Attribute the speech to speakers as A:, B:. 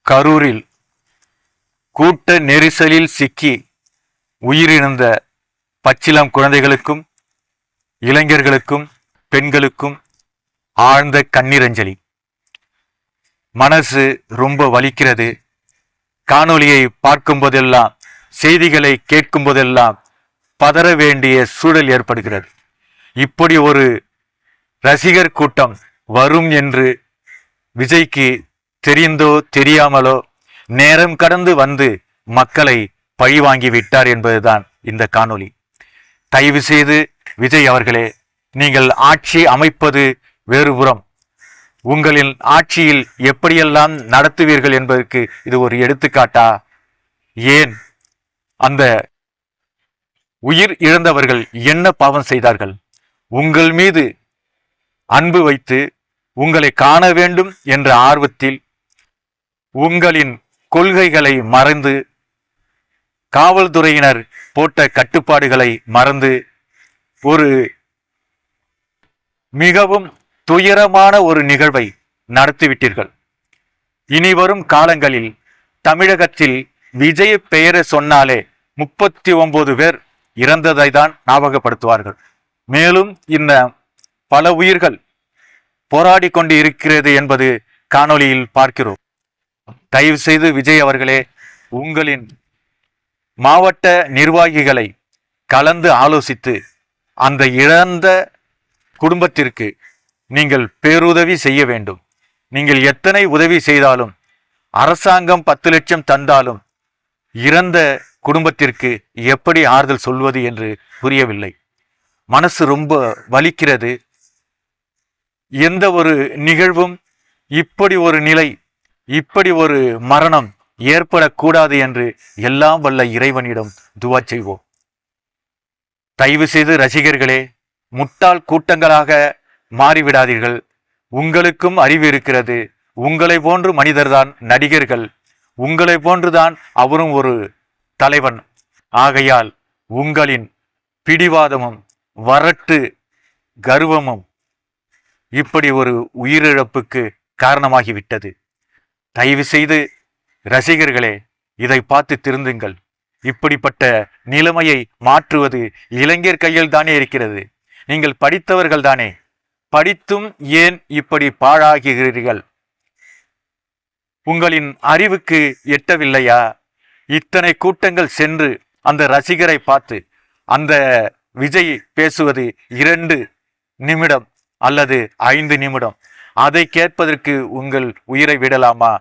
A: கரூரில் கூட்ட நெரிசலில் சிக்கி உயிரிழந்த பச்சிளம் குழந்தைகளுக்கும் இளைஞர்களுக்கும் பெண்களுக்கும் ஆழ்ந்த கண்ணீரஞ்சலி. மனசு ரொம்ப வலிக்கிறது. காணொளியை பார்க்கும் போதெல்லாம், செய்திகளை கேட்கும் போதெல்லாம் பதற வேண்டிய சூழல் ஏற்படுகிறது. இப்படி ஒரு ரசிகர் கூட்டம் வரும் என்று விஜய்க்கு தெரிந்தோ தெரியாமலோ நேரம் கடந்து வந்து மக்களை பழிவாங்கி விட்டார் என்பதுதான் இந்த காணொளி. தயவு செய்து விஜய் அவர்களே, நீங்கள் ஆட்சி அமைப்பது வேறுபுறம், உங்களின் ஆட்சியில் எப்படியெல்லாம் நடத்துவீர்கள் என்பதற்கு இது ஒரு எடுத்துக்காட்டா? ஏன் அந்த உயிர் இழந்தவர்கள் என்ன பாவம் செய்தார்கள்? உங்கள் மீது அன்பு வைத்து உங்களை காண வேண்டும் என்ற ஆர்வத்தில் உங்களின் கொள்கைகளை மறந்து, காவல்துறையினர் போட்ட கட்டுப்பாடுகளை மறந்து ஒரு மிகவும் துயரமான ஒரு நிகழ்வை நடத்திவிட்டீர்கள். இனி வரும் காலங்களில் தமிழகத்தில் விஜய் பெயரை சொன்னாலே 39 பேர் இறந்ததை தான் ஞாபகப்படுத்துவார்கள். மேலும் இந்த பல உயிர்கள் போராடி கொண்டு இருக்கிறது என்பது காணொளியில் பார்க்கிறோம். தயவு செய்து விஜய் அவர்களே, உங்களின் மாவட்ட நிர்வாகிகளை கலந்து ஆலோசித்து அந்த இழந்த குடும்பத்திற்கு நீங்கள் பேருதவி செய்ய வேண்டும். நீங்கள் எத்தனை உதவி செய்தாலும், அரசாங்கம் 10 லட்சம் தந்தாலும் இறந்த குடும்பத்திற்கு எப்படி ஆறுதல் சொல்வது என்று புரியவில்லை. மனசு ரொம்ப வலிக்கிறது. எந்த ஒரு நிகழ்வும் இப்படி ஒரு நிலை, இப்படி ஒரு மரணம் ஏற்படக்கூடாது என்று எல்லாம் வல்ல இறைவனிடம் துவா செய்வோம். தயவு செய்து ரசிகர்களே, முட்டாள் கூட்டங்களாக மாறிவிடாதீர்கள். உங்களுக்கும் அறிவு இருக்கிறது. உங்களை போன்று மனிதர்தான் நடிகர்கள். உங்களை போன்றுதான் அவரும் ஒரு தலைவன். ஆகையால் உங்களின் பிடிவாதமும் வரட்டு கர்வமும் இப்படி ஒரு உயிரிழப்புக்கு காரணமாகிவிட்டது. தயவு செய்து ரசிகர்களே, இதை பார்த்து திருந்துங்கள். இப்படிப்பட்ட நிலைமையை மாற்றுவது இளைஞர் கையில் தானே இருக்கிறது. நீங்கள் படித்தவர்கள் தானே. படித்தும் ஏன் இப்படி பாழாகிறீர்கள்? உங்களின் அறிவுக்கு எட்டவில்லையா? இத்தனை கூட்டங்கள் சென்று அந்த ரசிகரை பார்த்து அந்த விஜய் பேசுவது 2 நிமிடம் அல்லது 5 நிமிடம், அதை கேட்பதற்கு உங்கள் உயிரை விடலாமா?